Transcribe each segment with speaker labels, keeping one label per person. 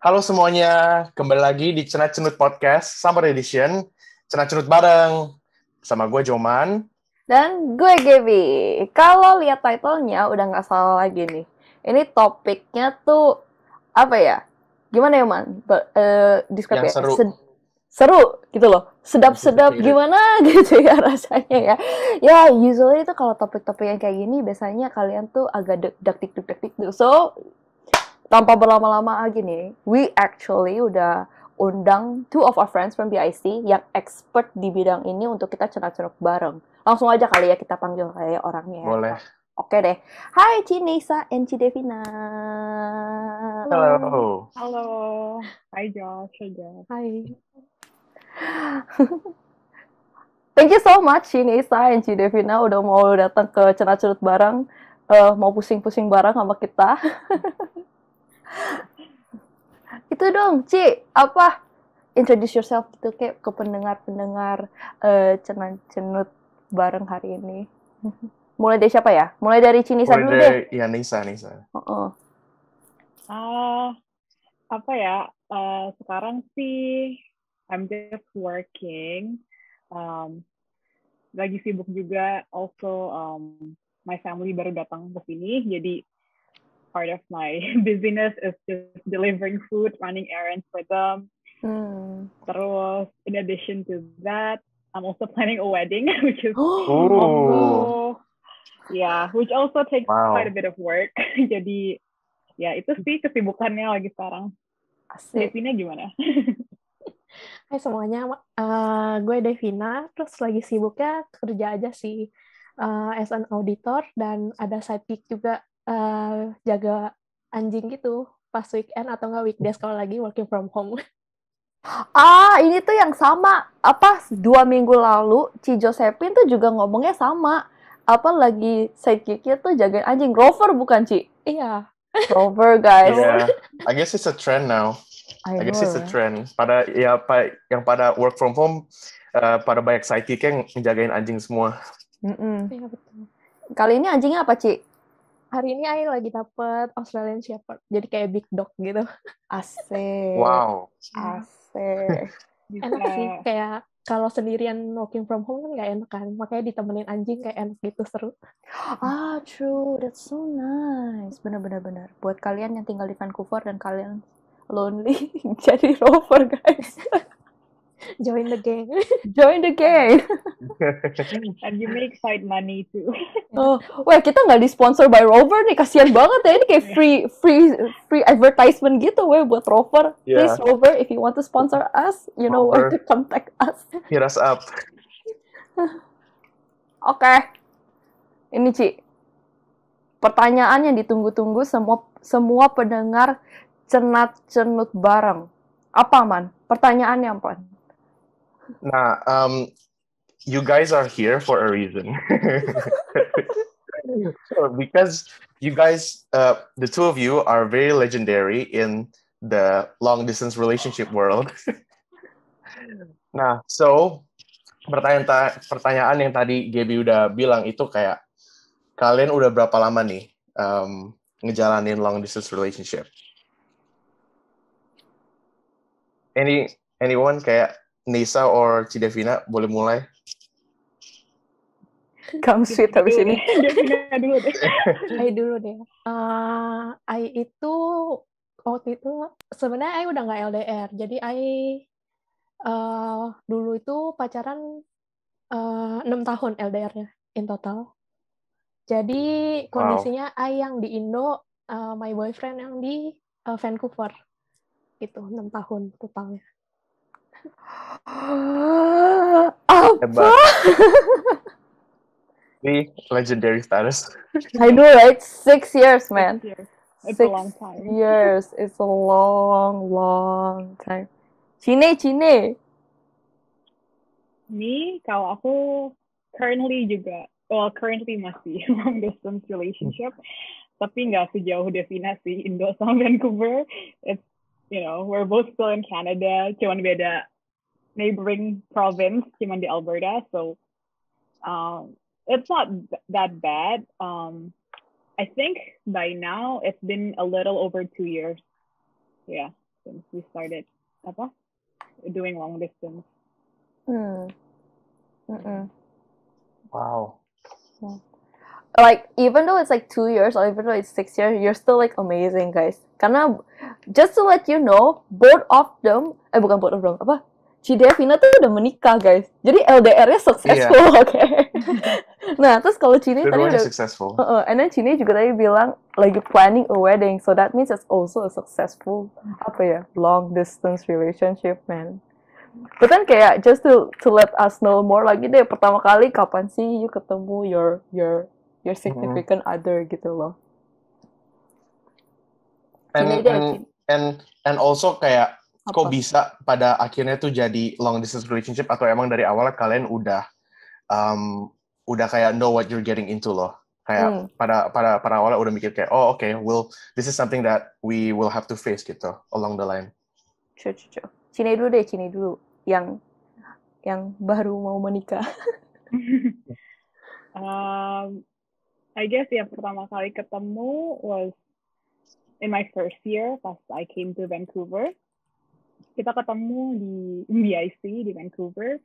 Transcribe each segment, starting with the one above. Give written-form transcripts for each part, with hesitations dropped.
Speaker 1: Halo semuanya, kembali lagi di Cenat Cenut Podcast Summer Edition. Cenat Cenut bareng sama gue Joman.
Speaker 2: Dan gue Gaby. Kalau lihat title-nya udah nggak salah lagi nih. Ini topiknya tuh apa ya? Gimana ya man? Describe
Speaker 1: Yang
Speaker 2: ya.
Speaker 1: seru,
Speaker 2: Seru gitu loh. Sedap-sedap
Speaker 1: anticipated.
Speaker 2: gimana gitu ya rasanya ya. Ya usually itu kalau topik-topik yang kayak gini biasanya kalian tuh agak dektik tuh. So tanpa berlama-lama lagi nih, we actually udah undang two of our friends from BIC yang expert di bidang ini untuk kita cenat-cenut bareng. Langsung aja kali ya kita panggil kayak orangnya ya.
Speaker 1: Boleh.
Speaker 2: Oke deh. Hai Cinesa and Cidevina.
Speaker 3: Halo,
Speaker 1: Halo.
Speaker 3: halo. Hai Josh, hai Josh.
Speaker 2: Hai. Thank you so much Cinesa and Cidevina udah mau datang ke cenat-cenut bareng. Mau pusing-pusing bareng sama kita. Itu dong, Ci. Apa? Introduce yourself gitu kayak ke pendengar-pendengar cenut bareng hari ini. Mulai dari siapa ya? Mulai dari Cinisa
Speaker 1: Mulai
Speaker 2: dulu deh.
Speaker 1: dari ya Nisa.
Speaker 3: Apa ya? Sekarang sih I'm just working. Um, Lagi sibuk juga. Also, my family baru datang ke sini, jadi part of my business is just delivering food, running errands for them. Terus, in addition to that, I'm also planning a wedding, which is also, which also takes quite a bit of work. Jadi, ya itu sih kesibukannya lagi sekarang.
Speaker 2: Asik.
Speaker 3: Devina gimana?
Speaker 4: Hai semuanya, gue Devina, terus lagi sibuknya kerja aja sih as an auditor, dan ada side gig juga jaga anjing gitu pas weekend atau nggak weekdays kalau lagi working from home.
Speaker 2: Ini tuh yang sama. 2 minggu lalu, Ci Josephine tuh juga ngomongnya sama. Lagi sidekicknya tuh jagain anjing. Rover bukan, Ci?
Speaker 4: Iya.
Speaker 2: Rover, guys.
Speaker 1: Yeah, I guess it's a trend now. I guess it's a trend. Yang pada work from home, pada banyak sidekick yang ngejagain anjing semua.
Speaker 4: Iya, betul.
Speaker 2: Kali ini anjingnya apa, Ci?
Speaker 4: Hari ini Ai lagi dapet Australian Shepherd, jadi kayak big dog gitu.
Speaker 2: Asik.
Speaker 1: Wow.
Speaker 2: Asik.
Speaker 4: Enak sih, kayak kalau sendirian working from home kan nggak enak kan, makanya ditemenin anjing kayak enak gitu, seru.
Speaker 2: True, that's so nice. Benar. Buat kalian yang tinggal di Vancouver dan kalian lonely, jadi rover guys.
Speaker 4: Join the gang.
Speaker 2: Join the gang.
Speaker 3: And you make side money too.
Speaker 2: Kita nggak disponsor by Rover nih, kasihan banget ya. Ini kayak free advertisement gitu, buat Rover.
Speaker 1: Yeah.
Speaker 2: Please Rover, if you want to sponsor us, you know where to contact us.
Speaker 1: Hit us up.
Speaker 2: Oke. Ini Ci. Pertanyaan yang ditunggu-tunggu semua pendengar cenat-cenut bareng. Apa, Man? Pertanyaannya apa?
Speaker 1: Nah, you guys are here for a reason. Because you guys, the two of you are very legendary in the long distance relationship world. Nah, so pertanyaan yang tadi Gaby udah bilang itu kayak kalian udah berapa lama nih ngejalanin long distance relationship? Anyone kayak Nisa or Cidevina boleh mulai?
Speaker 2: Kamu sweet habis ini.
Speaker 3: Devina dulu deh.
Speaker 4: Ai dulu deh. Ai itu waktu itu sebenarnya Ai udah nggak LDR, jadi Ai dulu itu pacaran 6 tahun LDR-nya in total. Jadi kondisinya Ai yang di Indo, my boyfriend yang di Vancouver. Itu 6 tahun totalnya.
Speaker 2: Apa?
Speaker 1: Ini legendary status.
Speaker 2: I know, right? 6 years, man.
Speaker 3: 6 years. It's a long time.
Speaker 2: Years. It's a long time. Cine.
Speaker 3: Ini kalau aku currently masih long distance relationship, tapi nggak sejauh Devina sih, Indo sama Vancouver. It's, we're both still in Canada, cuman beda neighboring province, cuman di Alberta, so it's not that bad. I think by now it's been a little over 2 years. Yeah. distance. We started doing long distance.
Speaker 1: Wow.
Speaker 2: Like even though it's like 2 years or even though it's 6 years, you're still like amazing guys. Karena just to let you know, both of them, bukan both of them, Ci Devina tuh udah menikah guys. Jadi LDR-nya successful, oke. Nah terus kalau Cini tadi
Speaker 1: Dua-duanya
Speaker 2: udah,
Speaker 1: successful.
Speaker 2: and then Cini juga tadi bilang lagi planning a wedding, so that means it's also a successful long distance relationship, man. But then kayak just to let us know more lagi deh, pertama kali kapan sih you ketemu your significant other gitu loh.
Speaker 1: And also kayak
Speaker 2: Apa?
Speaker 1: kok bisa pada akhirnya tuh jadi long distance relationship, atau emang dari awalnya kalian udah kayak know what you're getting into loh. Kayak pada awalnya udah mikir kayak this is something that we will have to face gitu along the line.
Speaker 2: Cini dulu yang baru mau menikah.
Speaker 3: I guess pertama kali ketemu was in my first year pas I came to Vancouver. Kita ketemu di BIC di Vancouver.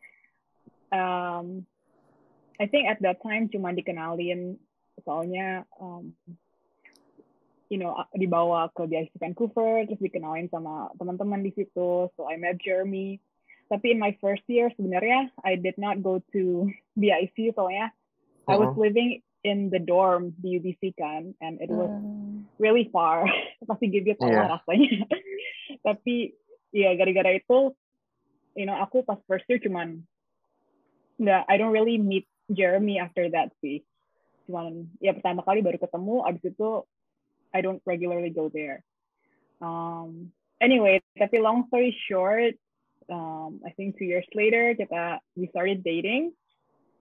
Speaker 3: I think at that time cuma dikenalin soalnya dibawa ke BIC Vancouver, terus dikenalin sama teman-teman di situ. So I met Jeremy. Tapi in my first year sebenarnya I did not go to BIC soalnya I was living in the dorm di UBC kan, and it was really far. Pasti gigit lah rasanya. Tapi gara-gara itu, aku pas first year I don't really meet Jeremy after that sih. Cuman pertama kali baru ketemu, abis itu I don't regularly go there. Anyway, tapi long story short, I think 2 years later we started dating.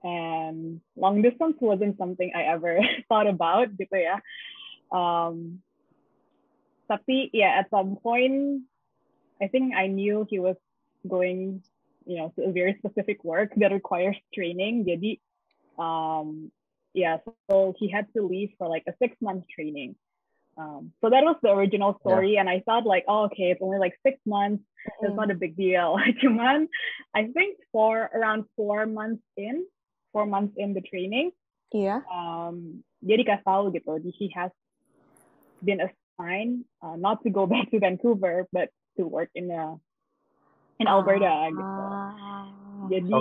Speaker 3: And long distance wasn't something I ever thought about gitu ya. Tapi at some point, I think I knew he was going, to a very specific work that requires training. Jadi, so he had to leave for like a 6-month training. So that was the original story, and I thought like, it's only like 6 months. It's not a big deal. Cuman, I think around 4 months in the training, dia dikasih tahu gitu, he has been assigned not to go back to Vancouver, but to work in Alberta gitu. Jadi,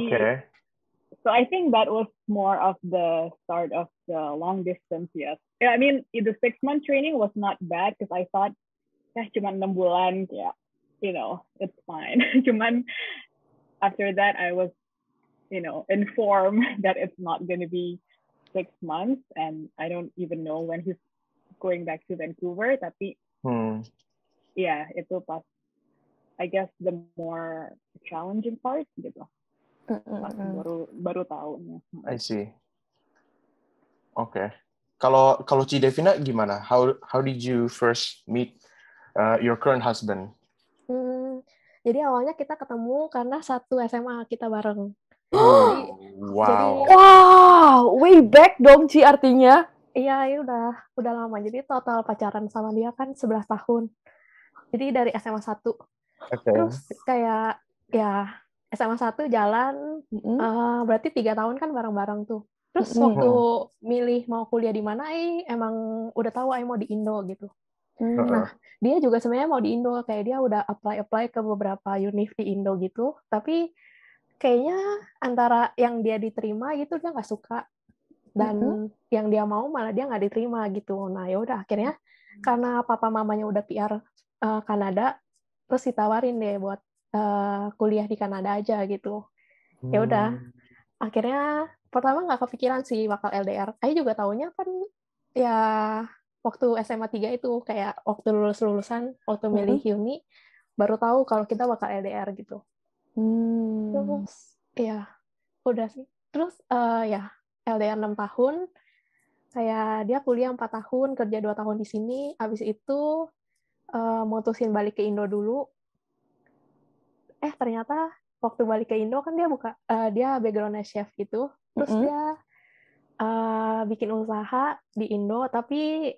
Speaker 3: so I think that was more of the start of the long distance. Yes, I mean the 6-month training was not bad because I thought cuma 6 bulan, it's fine. Cuman after that I was informed that it's not going to be 6 months, and I don't even know when he's going back to Vancouver. Tapi, itu pas, I guess the more challenging part gitu. Pas baru tahunya.
Speaker 1: I see. Okay. Kalau Ci Devina gimana? How did you first meet your current husband?
Speaker 4: Jadi awalnya kita ketemu karena satu SMA kita bareng.
Speaker 2: Wow, way back dong Ci artinya.
Speaker 4: Iya, udah lama. Jadi total pacaran sama dia kan 11 tahun. Jadi dari SMA 1.
Speaker 1: Okay.
Speaker 4: Terus kayak SMA 1 jalan, berarti 3 tahun kan bareng-bareng tuh. Terus waktu milih mau kuliah di mana, emang udah tahu mau di Indo gitu. Nah, dia juga sebenarnya mau di Indo, kayak dia udah apply ke beberapa univ di Indo gitu, tapi kayaknya antara yang dia diterima gitu dia nggak suka, dan yang dia mau malah dia nggak diterima gitu. Nah ya udah akhirnya karena papa mamanya udah PR Kanada, terus ditawarin deh buat kuliah di Kanada aja gitu. Ya udah akhirnya pertama nggak kepikiran sih bakal LDR. Ayo juga taunya kan ya waktu SMA 3 itu kayak waktu lulusan waktu milih uni baru tahu kalau kita bakal LDR gitu. Terus ya udah sih. Terus LDR 6 tahun, kayak dia kuliah 4 tahun, kerja 2 tahun di sini, abis itu mutusin balik ke Indo dulu. Ternyata waktu balik ke Indo kan dia background-nya chef gitu, terus dia bikin usaha di Indo, tapi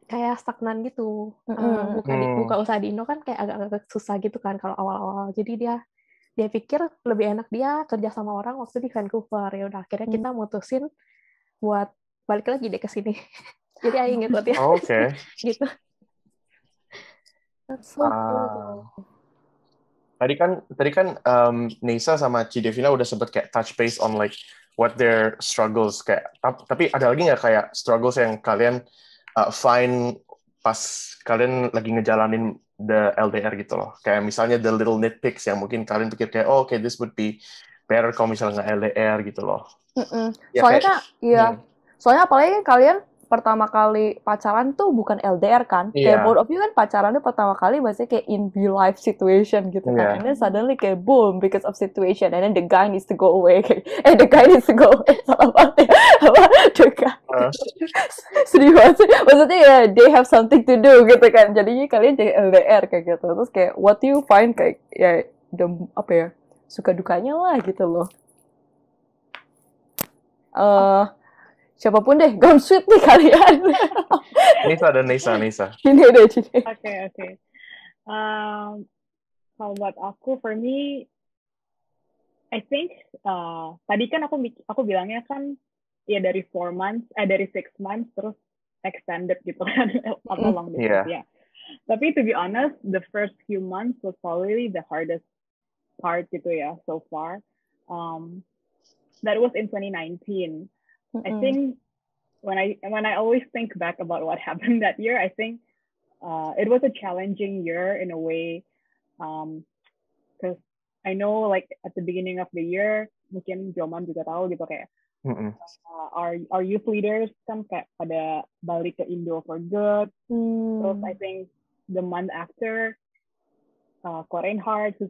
Speaker 4: kayak stagnan gitu.
Speaker 2: Mm-mm.
Speaker 4: Buka usaha di Indo kan kayak agak-agak susah gitu kan kalau awal-awal. Jadi dia pikir lebih enak dia kerja sama orang waktu di Vancouver. Ya udah akhirnya kita mutusin buat balik lagi deh ke sini. Jadi ayo ngikutin
Speaker 1: Oke.
Speaker 4: gitu.
Speaker 2: That's so cool.
Speaker 1: Ah. Tadi kan Nisa sama Ci Devina udah sempet kayak touch base on like what their struggles kayak. Tapi ada lagi nggak kayak struggles yang kalian find pas kalian lagi ngejalanin the LDR gitu loh. Kayak misalnya the little nitpicks yang mungkin kalian pikir kayak oh okay, this would be better kalau misalnya nggak LDR gitu loh. Ya
Speaker 2: Soalnya
Speaker 1: kayak
Speaker 2: kan, iya. Soalnya apalagi kan kalian pertama kali pacaran tuh bukan LDR kan? Kayak both
Speaker 1: iya,
Speaker 2: of you kan pacarannya pertama kali maksudnya kayak in real life situation gitu kan.
Speaker 1: iya.
Speaker 2: And then suddenly kayak boom because of situation. And then the guy needs to go away. The guy needs to go away. Salah banget ya. Apa? The guy. Sedih banget sih. Maksudnya ya they have something to do gitu kan. Jadinya kalian jadi LDR kayak gitu. Terus kayak what do you find kayak ya apa ya? Suka dukanya lah gitu loh. Siapapun deh, gone sweet nih kalian.
Speaker 1: Nisa dan Nisa.
Speaker 2: Ini deh, Cini.
Speaker 3: Okay. Kalau buat aku, for me, I think tadi kan aku bilangnya kan ya dari 6 months terus extended gitu kan atau long distance ya. Tapi to be honest, the first few months was probably the hardest part gitu ya so far. That was in 2019. I think when I always think back about what happened that year, I think it was a challenging year in a way, because I know like at the beginning of the year, mungkin Joman juga tahu gitu kayak our youth leaders kan kayak pada balik ke Indo for good. Terus I think the month after, Reinhardt,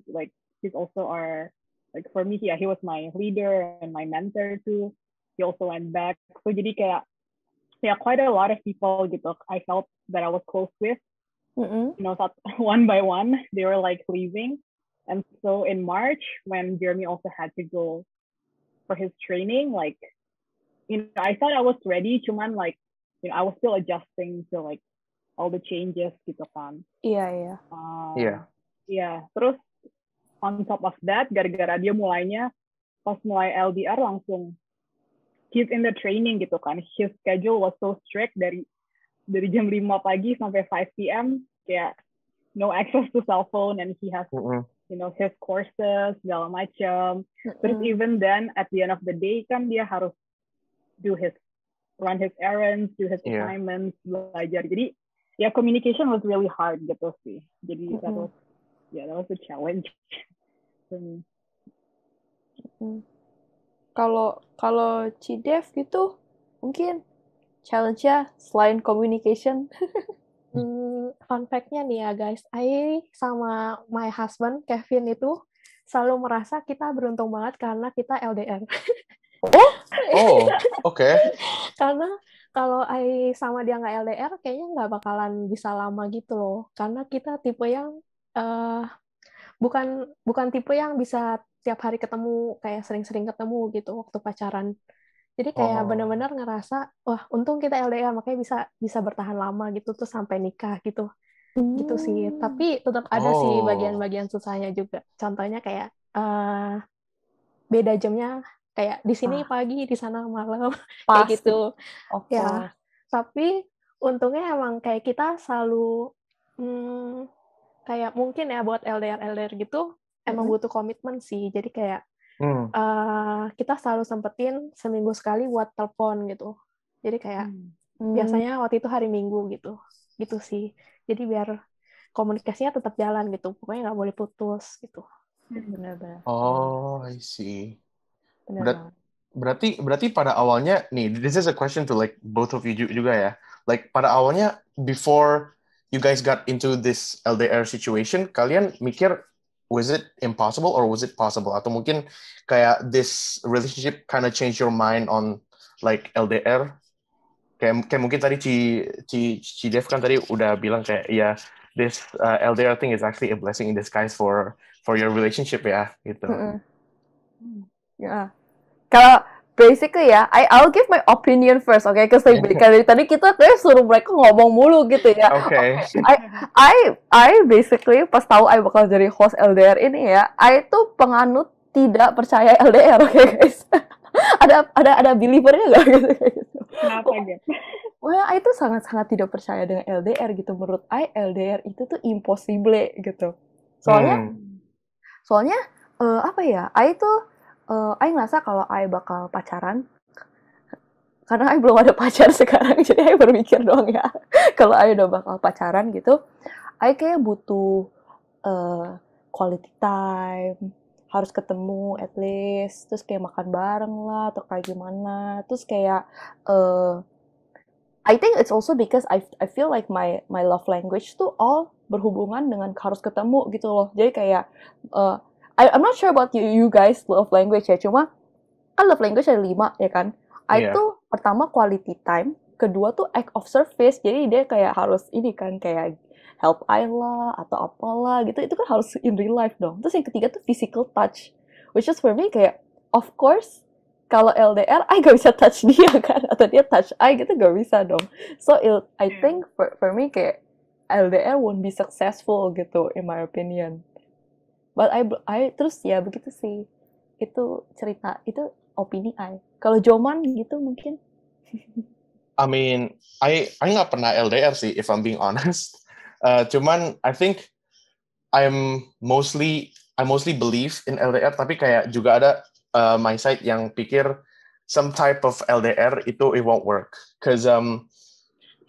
Speaker 3: he's also our, like for me, he was my leader and my mentor too. He also went back. So jadi kayak quite a lot of people gitu I felt that I was close with. One by one they were like leaving. And so in March, when Jeremy also had to go for his training, like, I thought I was ready, cuman like, I was still adjusting to like all the changes gitu kan.
Speaker 2: Iya.
Speaker 3: Terus on top of that, gara-gara dia pas mulai LDR langsung he's in the training gitu kan. His schedule was so strict dari jam 5 pagi sampai 5 p.m. kayak no access to cell phone, and he has his courses segala macam. Terus even then at the end of the day kan dia harus run his errands, do his assignments, belajar. Jadi communication was really hard gitu sih. Jadi that was a challenge for me.
Speaker 2: Kalau Cidev gitu mungkin challenge-nya selain communication.
Speaker 4: Fun fact-nya nih ya guys, I sama my husband Kevin itu selalu merasa kita beruntung banget karena kita LDR.
Speaker 1: Oke.
Speaker 4: Karena kalau I sama dia nggak LDR, kayaknya nggak bakalan bisa lama gitu loh. Karena kita tipe yang bukan tipe yang bisa tiap hari ketemu, kayak sering-sering ketemu gitu waktu pacaran. Jadi kayak benar-benar ngerasa, wah untung kita LDR, makanya bisa bertahan lama gitu tuh sampai nikah gitu. Gitu sih. Tapi tetap ada sih bagian-bagian susahnya juga. Contohnya kayak beda jamnya, kayak di sini pagi, di sana malam, kayak gitu. Ya. Tapi untungnya emang kayak kita selalu kayak mungkin ya buat LDR gitu emang butuh komitmen sih. Jadi kayak kita selalu sempetin seminggu sekali buat telepon gitu. Jadi kayak biasanya waktu itu hari Minggu gitu sih. Jadi biar komunikasinya tetap jalan gitu. Pokoknya nggak boleh putus gitu.
Speaker 2: Benar-benar.
Speaker 1: I see. Berarti pada awalnya nih, this is a question to like both of you juga ya. Like pada awalnya before you guys got into this LDR situation, kalian mikir was it impossible or was it possible? Atau mungkin kayak this relationship kind of change your mind on like LDR? Kayak mungkin tadi Ci Dev kan tadi udah bilang kayak ya this LDR thing is actually a blessing in disguise for your relationship ya gitu.
Speaker 2: Ya. basically ya, I'll give my opinion first, okay? Because dari tadi kita kayak suruh mereka ngomong mulu gitu ya.
Speaker 1: Oke.
Speaker 2: I basically pas tahu I bakal jadi host LDR ini ya, I tuh penganut tidak percaya LDR, oke guys? ada believernya nggak gitu?
Speaker 3: Kenapa gitu?
Speaker 2: Wah, I tuh sangat-sangat tidak percaya dengan LDR gitu. Menurut I, LDR itu tuh impossible gitu. Soalnya apa ya? I ngerasa kalau I bakal pacaran, karena I belum ada pacar sekarang, jadi I berpikir dong ya, kalau I udah bakal pacaran gitu, I kayak butuh quality time, harus ketemu at least, terus kayak makan bareng lah, atau kayak gimana, terus kayak I think it's also because I feel like my love language tuh all berhubungan dengan harus ketemu gitu loh. Jadi kayak I'm not sure about you guys love language ya, cuma kan love language ada 5 ya kan. I tuh pertama quality time, kedua tuh act of service. Jadi dia kayak harus ini kan kayak help I lah atau apalah gitu. Itu kan harus in real life dong. Terus yang ketiga tuh physical touch, which is for me kayak of course kalau LDR, I gak bisa touch dia kan, atau dia touch I gitu gak bisa dong. So I think for me kayak LDR won't be successful gitu, in my opinion. But I terus ya begitu sih. Itu cerita, itu opini I. Kalau Joman gitu mungkin.
Speaker 1: I mean, I nggak pernah LDR sih, if I'm being honest. Cuman I think I mostly believe in LDR, tapi kayak juga ada my side yang pikir some type of LDR itu it won't work. Cause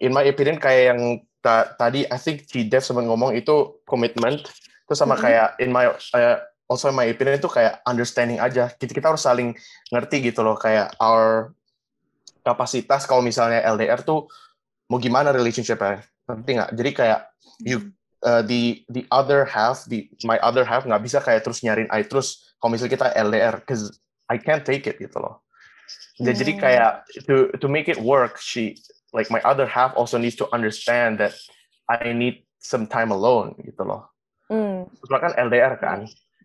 Speaker 1: in my opinion kayak yang tadi I think Dev sempat ngomong itu commitment. Terus sama kayak also in my opinion itu kayak understanding aja. Kita harus saling ngerti gitu loh, kayak our kapasitas kalau misalnya LDR tuh mau gimana relationship-nya. Ngerti nggak? Jadi kayak the other half, my other half nggak bisa kayak terus nyariin I terus kalau misalnya kita LDR, cause I can't take it gitu loh. Jadi kayak to make it work, like my other half also needs to understand that I need some time alone gitu loh. Soalnya kan LDR kan.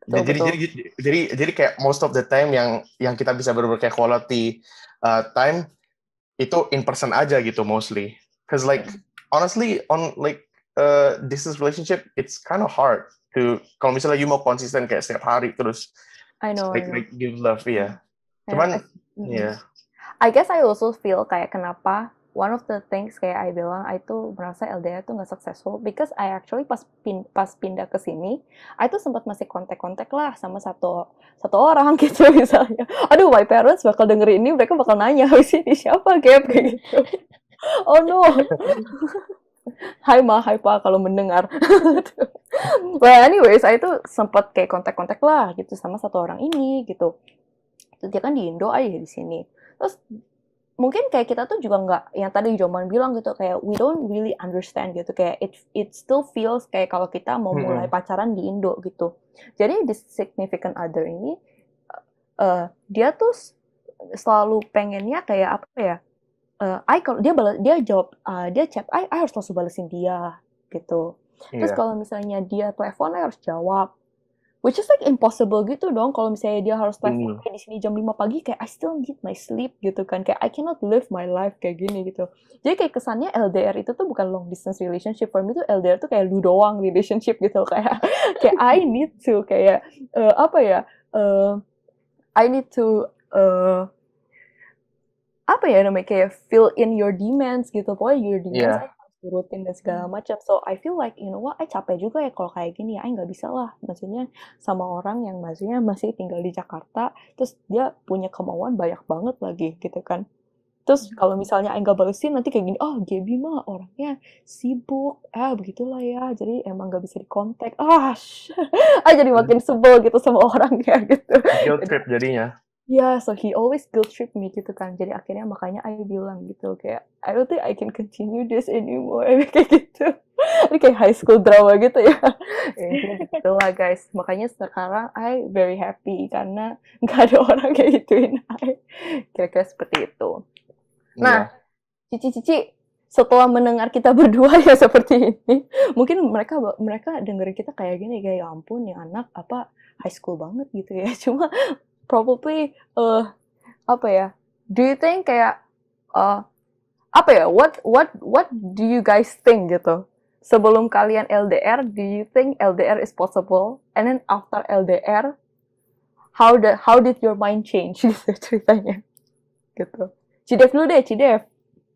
Speaker 1: Jadi kayak most of the time yang kita bisa bener-bener kayak quality time itu in person aja gitu mostly. Cause like honestly on like this relationship it's kind of hard to kalau misalnya you mau konsisten kayak setiap hari terus
Speaker 2: I know.
Speaker 1: Like give love ya. Cuman
Speaker 2: I guess I also feel kayak kenapa one of the things kayak I bilang I tuh merasa LDR tuh nggak successful because I actually pas pindah ke sini I tuh sempat masih kontak-kontak lah sama satu orang gitu misalnya. Aduh, my parents bakal dengerin ini, mereka bakal nanya habis ini siapa Gap kayak gitu. Oh no. Hai Ma, hai Pa kalau mendengar. Well anyways, I tuh sempat kayak kontak-kontak lah gitu sama satu orang ini gitu. Dia kan di Indo, aja di sini. Terus mungkin kayak kita tuh juga nggak, yang tadi Joman bilang gitu, kayak we don't really understand gitu, kayak it still feels kayak kalau kita mau mulai pacaran di Indo gitu. Jadi the significant other ini dia tuh selalu pengennya kayak apa ya? Kalau dia jawab, dia chat, I harus langsung balesin dia gitu. Terus kalau misalnya dia telepon, I harus jawab. Which is like impossible gitu dong, kalau misalnya dia harus telepon kayak di sini jam 5 pagi, kayak I still need my sleep gitu kan, kayak I cannot live my life kayak gini gitu. Jadi kayak kesannya LDR itu tuh bukan long distance relationship, for me tuh LDR tuh kayak lu doang relationship gitu, kayak I need to kayak I need to apa ya namanya, kayak fill in your demands gitu, pokoknya your demands harus turutin dan segala macam. So I feel like, you know what, I capek juga ya kalau kayak gini ya, I nggak bisa lah, maksudnya sama orang yang maksudnya masih tinggal di Jakarta, terus dia punya kemauan banyak banget lagi gitu kan. Terus kalau misalnya I nggak balesin, nanti kayak gini, oh Gaby mah orangnya sibuk, begitulah ya, jadi emang nggak bisa dikontak. Jadi makin sebel gitu sama orangnya gitu.
Speaker 1: Guilt trip jadinya.
Speaker 2: So he always guilt trip me gitu kan. Jadi akhirnya makanya I bilang gitu kayak I don't think I can continue this anymore kayak gitu. Ini kayak high school drama gitu ya. Gitu lah guys. Makanya sekarang I very happy karena nggak ada orang kayak gituin I. Kira-kira seperti itu. Nah, Cici setelah mendengar kita berdua ya seperti ini, mungkin mereka dengerin kita kayak gini, kayak ya ampun ya anak apa high school banget gitu ya. Cuma probably apa ya? Do you think kayak apa ya? What do you guys think gitu? Sebelum kalian LDR, do you think LDR is possible? And then after LDR, how did your mind change gitu ceritanya? Gitu. Cidev dulu deh, Cidev.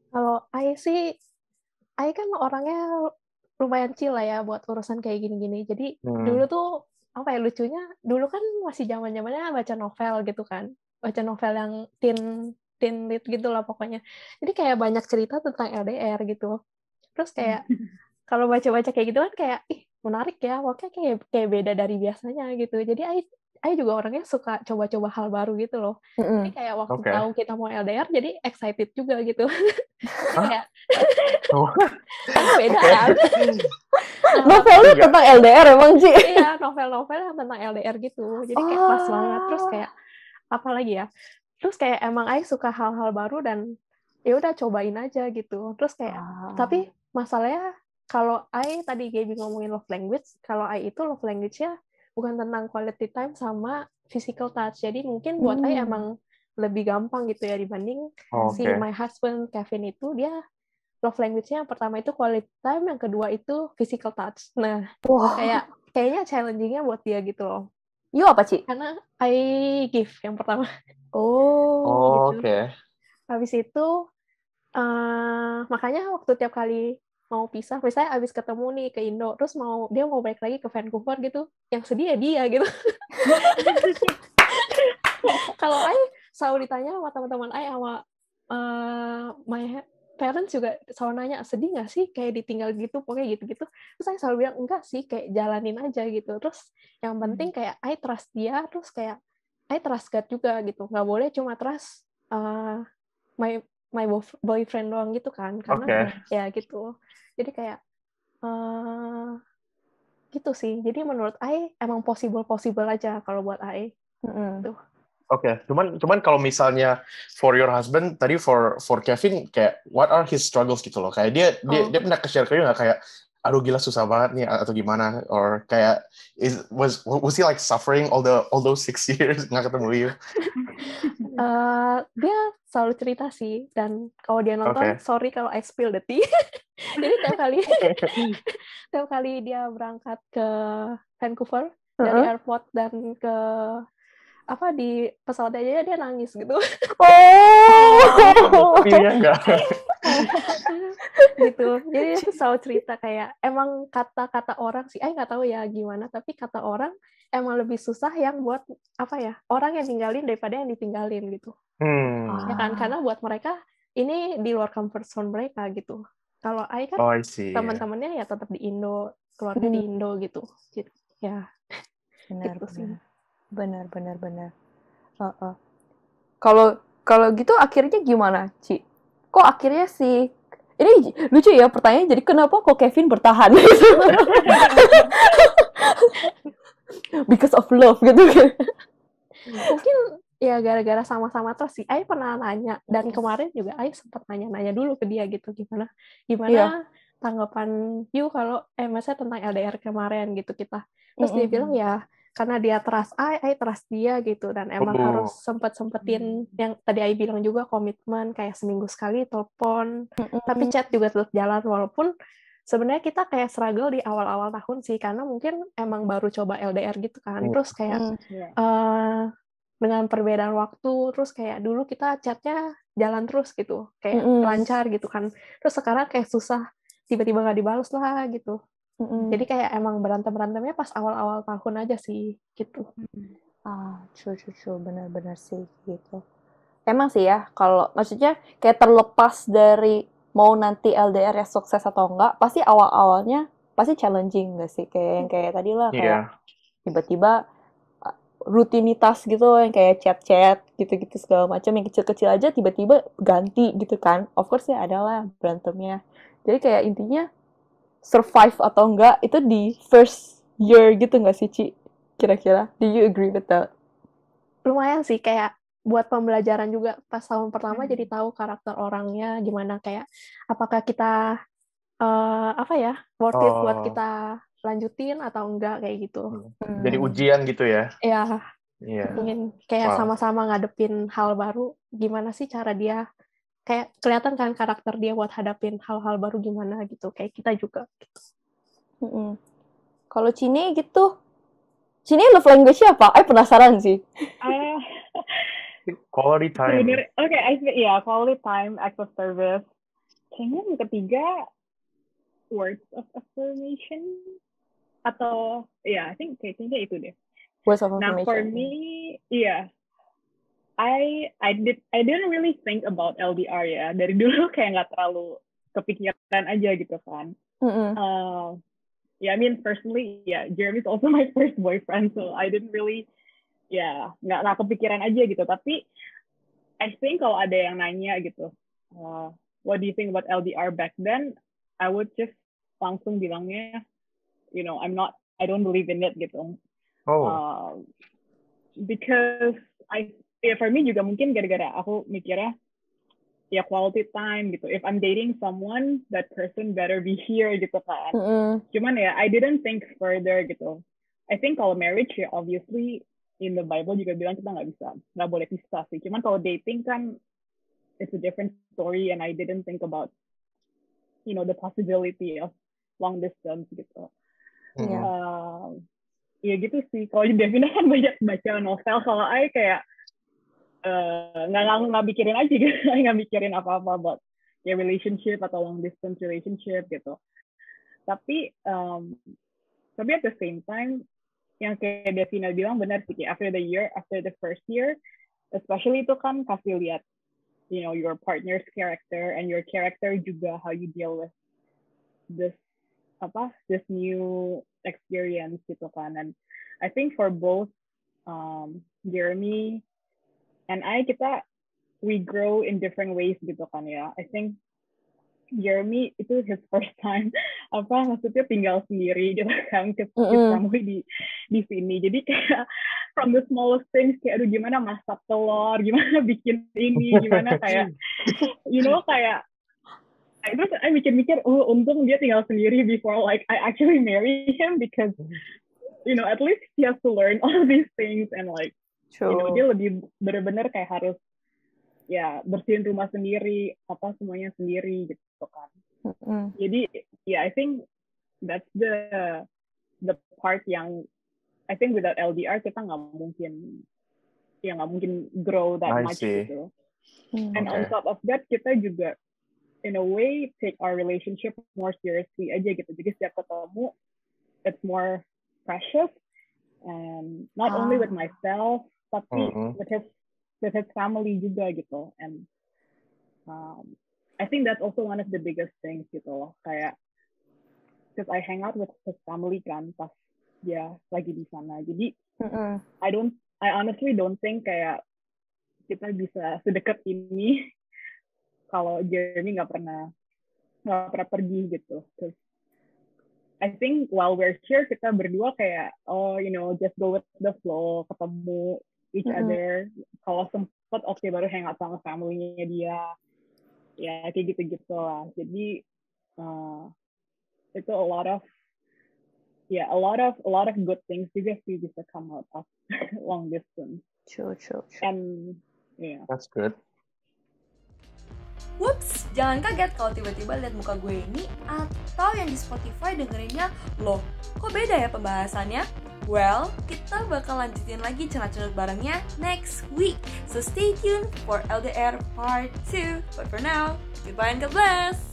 Speaker 4: Kalau Ai kan orangnya lumayan chill lah ya buat urusan kayak gini-gini. Jadi dulu tuh apa ya lucunya, dulu kan masih zaman-zamannya baca novel gitu kan. Baca novel yang teen lit gitu lah pokoknya. Jadi kayak banyak cerita tentang LDR gitu. Terus kayak kalau baca-baca kayak gitu kan kayak ih menarik ya, pokoknya kayak beda dari biasanya gitu. Jadi Ai juga orangnya suka coba-coba hal baru gitu loh. Jadi kayak waktu
Speaker 1: Oke.
Speaker 4: tahu kita mau LDR jadi excited juga gitu. Jadi kayak
Speaker 1: Oh,
Speaker 4: karena beda
Speaker 1: oke.
Speaker 4: kan. Nah,
Speaker 2: Novelnya
Speaker 1: Iya.
Speaker 2: tentang LDR emang, Ci?
Speaker 4: iya, novel-novel yang tentang LDR gitu. Jadi kayak pas banget. Terus kayak apa lagi ya? Terus kayak emang Ai suka hal-hal baru dan ya udah cobain aja gitu. Terus kayak tapi masalahnya kalau Ai tadi Gaby ngomongin love language, kalau Ai itu love language-nya bukan tentang quality time sama physical touch. Jadi mungkin buat Ai emang lebih gampang gitu ya dibanding si
Speaker 1: Oke.
Speaker 4: my husband Kevin itu dia love language-nya yang pertama itu quality time, yang kedua itu physical touch. Nah,
Speaker 2: Wah,
Speaker 4: kayaknya challenging-nya buat dia gitu loh.
Speaker 2: you apa, Ci?
Speaker 4: Karena I give yang pertama
Speaker 2: Oh,
Speaker 4: gitu.
Speaker 1: Oke.
Speaker 4: Habis itu makanya waktu tiap kali mau pisah, misalnya abis ketemu nih ke Indo, terus dia mau balik lagi ke Vancouver gitu, yang sedih ya dia gitu. Kalau I selalu ditanya sama teman-teman I sama my parents juga selalu nanya, sedih nggak sih kayak ditinggal gitu, pokoknya gitu-gitu. Terus saya selalu bilang, enggak sih, kayak jalanin aja gitu. Terus yang penting kayak I trust dia, terus kayak I trust God juga gitu. Nggak boleh cuma trust my boyfriend doang gitu kan. Karena ya gitu. Jadi kayak gitu sih. Jadi menurut I emang possible aja kalau buat I. Tuh.
Speaker 1: Oke, cuman kalau misalnya for your husband tadi for Kevin kayak what are his struggles gitu loh, kayak dia pernah ke-share ke you nggak kayak aduh gila susah banget nih atau gimana, or kayak was he like suffering all those 6 years nggak ketemu you?
Speaker 4: Dia selalu cerita sih, dan kalau dia nonton, sorry kalau I spill the tea. Jadi tiap kali dia berangkat ke Vancouver dari airport dan ke di pesawat aja dia nangis gitu.
Speaker 1: Iya enggak.
Speaker 4: Gitu. Jadi dia tuh selalu cerita kayak emang kata-kata orang sih, nggak tahu ya gimana, tapi kata orang emang lebih susah yang buat orang yang ninggalin daripada yang ditinggalin gitu. Ya kan, karena buat mereka ini di luar comfort zone mereka gitu. Kalau I kan teman-temannya ya tetap di Indo, keluarga di Indo gitu. Ya.
Speaker 2: Benar. Kalau gitu akhirnya gimana, Ci? Kok akhirnya sih ini lucu ya pertanyaannya, jadi kenapa kok Kevin bertahan? Because of love gitu kan.
Speaker 4: Mungkin ya gara-gara sama-sama trust sih. Ai pernah nanya, dan kemarin juga Ai sempat nanya dulu ke dia gitu, gimana tanggapan you kalau maksudnya tentang LDR kemarin gitu kita. Terus dia bilang ya karena dia trust I trust dia gitu, dan emang harus sempetin yang tadi Ai bilang juga, komitmen kayak seminggu sekali telepon, tapi chat juga tetap jalan, walaupun sebenarnya kita kayak struggle di awal-awal tahun sih, karena mungkin emang baru coba LDR gitu kan. Terus kayak dengan perbedaan waktu, terus kayak dulu kita chatnya jalan terus gitu, kayak lancar gitu kan. Terus sekarang kayak susah, tiba-tiba nggak dibalas lah gitu. Jadi kayak emang berantemnya pas awal-awal tahun aja sih gitu.
Speaker 2: True, benar-benar sih gitu. Emang sih ya, kalau maksudnya kayak terlepas dari mau nanti LDR ya sukses atau enggak, pasti awal-awalnya pasti challenging nggak sih? Kayak yang kayak tadi lah, kayak tiba-tiba rutinitas gitu, yang kayak chat-chat gitu-gitu segala macam, yang kecil-kecil aja tiba-tiba ganti gitu kan. Of course ya adalah berantemnya. Jadi kayak intinya survive atau enggak itu di first year gitu nggak sih, Ci? Kira-kira, do you agree with that?
Speaker 4: Lumayan sih, kayak buat pembelajaran juga pas tahun pertama, jadi tahu karakter orangnya gimana, kayak apakah kita worth it buat kita lanjutin atau enggak kayak gitu.
Speaker 1: Jadi ujian gitu ya?
Speaker 4: Ya,
Speaker 1: Iya.
Speaker 4: Ingin kayak
Speaker 1: Wow.
Speaker 4: sama-sama ngadepin hal baru, gimana sih cara dia, kayak kelihatan kan karakter dia buat hadapin hal-hal baru gimana gitu, kayak kita juga gitu.
Speaker 2: Kalau Cini gitu, Cini love language-nya apa? Penasaran sih.
Speaker 3: Uh,
Speaker 1: Quality time.
Speaker 3: sebenarnya, okay, I think quality time, acts of service. Kayaknya yang ketiga words of affirmation atau I think kayaknya itu deh.
Speaker 2: Words of
Speaker 3: Now for
Speaker 2: affirmation.
Speaker 3: me, I didn't really think about LDR ya. Dari dulu kayak nggak terlalu kepikiran aja gitu kan. I mean personally, Jeremy's also my first boyfriend, so I didn't really, nggak kepikiran aja gitu. Tapi I think kalau ada yang nanya gitu, what do you think about LDR back then? I would just langsung bilangnya, I don't believe in it gitu. Because for me juga mungkin gara-gara aku mikirnya quality time gitu. If I'm dating someone, that person better be here gitu kan. Cuman I didn't think further gitu. I think kalau marriage obviously in the Bible juga bilang kita nggak boleh pisah sih. Cuman kalau dating kan it's a different story, and I didn't think about the possibility of long distance gitu. Gitu sih. Kalau Devina kan banyak baca novel, kalau I kayak nggak mikirin aja gitu, nggak mikirin apa-apa about relationship atau long distance relationship gitu. Tapi at the same time, yang kayak Devina bilang benar sih, after the first year, especially itu kan kasih lihat your partner's character and your character juga, how you deal with this new experience gitu kan. And I think for both Jeremy and we grow in different ways gitu kan ya. I think Jeremy itu his first time maksudnya tinggal sendiri gitu kan, ketemu di sini. Jadi kayak from the smallest things, kayak aduh gimana masak telur, gimana bikin ini, gimana kayak kayak terus I mikir-mikir, untung dia tinggal sendiri before like I actually marry him, because at least he has to learn all these things, and like dia lebih benar-benar kayak harus bersihin rumah sendiri, semuanya sendiri gitu kan. Jadi I think that's the part yang I think without LDR kita nggak mungkin grow that much gitu. And on top of that, kita juga in a way take our relationship more seriously aja gitu. Jadi setiap ketemu it's more precious, and not only with myself tapi with his family juga gitu. And I think that's also one of the biggest things gitu loh, kayak because I hang out with his family kan pas dia lagi di sana. Jadi I honestly don't think kayak kita bisa sedekat ini kalau Jeremy nggak pernah pergi gitu. Cause I think while we're here, kita berdua kayak just go with the flow, ketemu each other. Kalau sempat baru hang out sama family-nya dia, kayak gitu-gitu lah. Jadi itu a lot of good things juga sih bisa come out of long distance.
Speaker 2: True.
Speaker 3: And
Speaker 1: that's good.
Speaker 2: Whoops, jangan kaget kalau tiba-tiba lihat muka gue ini atau yang di Spotify dengerinnya, loh, kok beda ya pembahasannya? Well, kita bakal lanjutin lagi cenat-cenut barengnya next week. So stay tuned for LDR Part 2. But for now, goodbye and God bless!